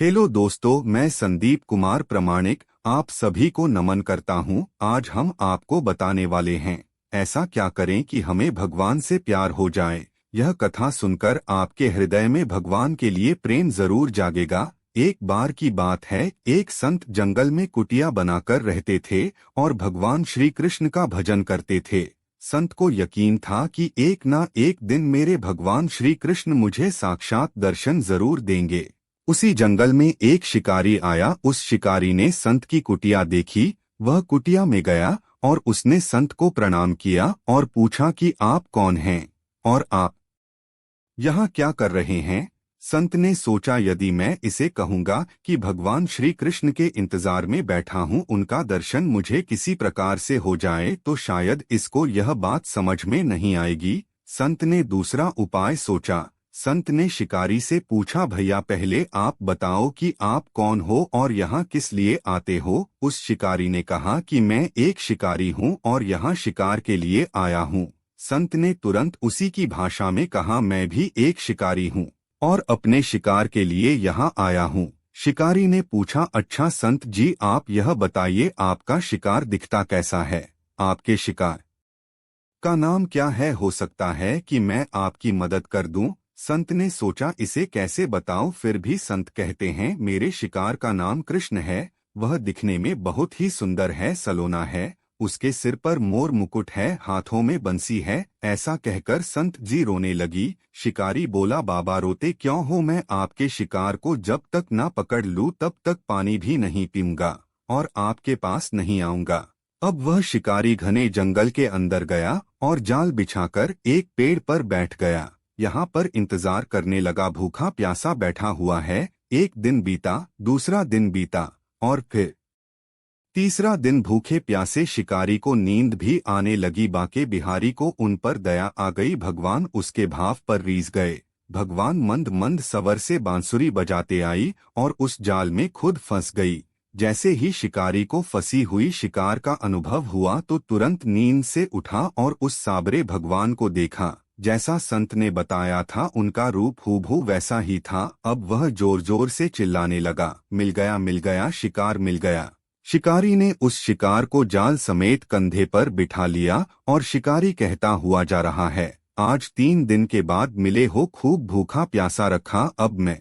Hello दोस्तों, मैं संदीप कुमार प्रमाणिक आप सभी को नमन करता हूं। आज हम आपको बताने वाले हैं ऐसा क्या करें कि हमें भगवान से प्यार हो जाए। यह कथा सुनकर आपके हृदय में भगवान के लिए प्रेम जरूर जागेगा। एक बार की बात है, एक संत जंगल में कुटिया बनाकर रहते थे और भगवान श्री कृष्ण का भजन करते थे। संत को यकीन था कि एक ना एक दिन मेरे भगवान श्री कृष्ण मुझे साक्षात दर्शन जरूर देंगे। उसी जंगल में एक शिकारी आया। उस शिकारी ने संत की कुटिया देखी। वह कुटिया में गया और उसने संत को प्रणाम किया और पूछा कि आप कौन हैं और आप यहाँ क्या कर रहे हैं। संत ने सोचा, यदि मैं इसे कहूँगा कि भगवान श्री कृष्ण के इंतजार में बैठा हूँ, उनका दर्शन मुझे किसी प्रकार से हो जाए, तो शायद इसको यह बात समझ में नहीं आएगी। संत ने दूसरा उपाय सोचा। संत ने शिकारी से पूछा, भैया पहले आप बताओ कि आप कौन हो और यहाँ किस लिए आते हो। उस शिकारी ने कहा कि मैं एक शिकारी हूँ और यहाँ शिकार के लिए आया हूँ। संत ने तुरंत उसी की भाषा में कहा, मैं भी एक शिकारी हूँ और अपने शिकार के लिए यहाँ आया हूँ। शिकारी ने पूछा, अच्छा संत जी, आप यह बताइए आपका शिकार दिखता कैसा है, आपके शिकार का नाम क्या है, हो सकता है कि मैं आपकी मदद कर दूं। संत ने सोचा, इसे कैसे बताऊं। फिर भी संत कहते हैं, मेरे शिकार का नाम कृष्ण है। वह दिखने में बहुत ही सुंदर है, सलोना है, उसके सिर पर मोर मुकुट है, हाथों में बंसी है। ऐसा कहकर संत जी रोने लगी। शिकारी बोला, बाबा रोते क्यों हो, मैं आपके शिकार को जब तक ना पकड़ लूं तब तक पानी भी नहीं पीऊंगा और आपके पास नहीं आऊंगा। अब वह शिकारी घने जंगल के अंदर गया और जाल बिछाकर एक पेड़ पर बैठ गया। यहाँ पर इंतजार करने लगा, भूखा प्यासा बैठा हुआ है। एक दिन बीता, दूसरा दिन बीता और फिर तीसरा दिन। भूखे प्यासे शिकारी को नींद भी आने लगी। बाके बिहारी को उन पर दया आ गई। भगवान उसके भाव पर रीझ गए। भगवान मंद मंद स्वर से बांसुरी बजाते आई और उस जाल में खुद फंस गई। जैसे ही शिकारी को फंसी हुई शिकार का अनुभव हुआ तो तुरंत नींद से उठा और उस साबरे भगवान को देखा। जैसा संत ने बताया था, उनका रूप हूबहू वैसा ही था। अब वह जोर जोर से चिल्लाने लगा, मिल गया, शिकार मिल गया। शिकारी ने उस शिकार को जाल समेत कंधे पर बिठा लिया और शिकारी कहता हुआ जा रहा है, आज 3 दिन के बाद मिले हो, खूब भूखा प्यासा रखा, अब मैं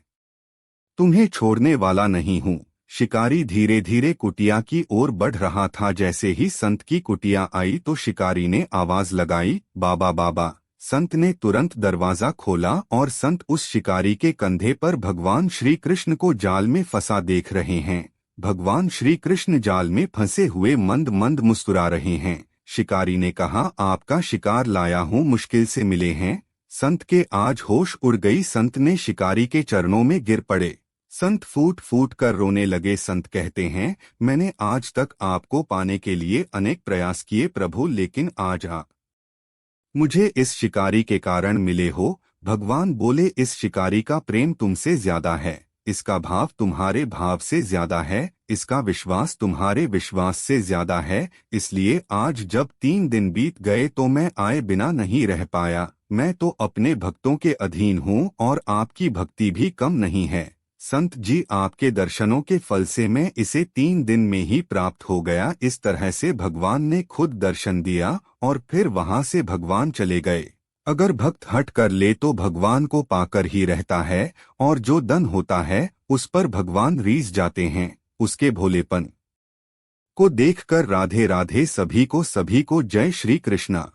तुम्हें छोड़ने वाला नहीं हूँ। शिकारी धीरे धीरे कुटिया की ओर बढ़ रहा था। जैसे ही संत की कुटिया आई तो शिकारी ने आवाज लगाई, बाबा बाबा। संत ने तुरंत दरवाजा खोला और संत उस शिकारी के कंधे पर भगवान श्री कृष्ण को जाल में फंसा देख रहे हैं। भगवान श्री कृष्ण जाल में फंसे हुए मंद मंद मुस्कुरा रहे हैं। शिकारी ने कहा, आपका शिकार लाया हूँ, मुश्किल से मिले हैं। संत के आज होश उड़ गई। संत ने शिकारी के चरणों में गिर पड़े। संत फूट फूट कर रोने लगे। संत कहते हैं, मैंने आज तक आपको पाने के लिए अनेक प्रयास किए प्रभु, लेकिन आज आप मुझे इस शिकारी के कारण मिले हो। भगवान बोले, इस शिकारी का प्रेम तुमसे ज्यादा है, इसका भाव तुम्हारे भाव से ज्यादा है, इसका विश्वास तुम्हारे विश्वास से ज्यादा है। इसलिए आज जब 3 दिन बीत गए तो मैं आए बिना नहीं रह पाया। मैं तो अपने भक्तों के अधीन हूँ और आपकी भक्ति भी कम नहीं है। संत जी, आपके दर्शनों के फल से मैं इसे 3 दिन में ही प्राप्त हो गया। इस तरह से भगवान ने खुद दर्शन दिया और फिर वहां से भगवान चले गए। अगर भक्त हट कर ले तो भगवान को पाकर ही रहता है और जो दन होता है उस पर भगवान रीझ जाते हैं। उसके भोलेपन को देखकर राधे राधे। सभी को जय श्री कृष्णा।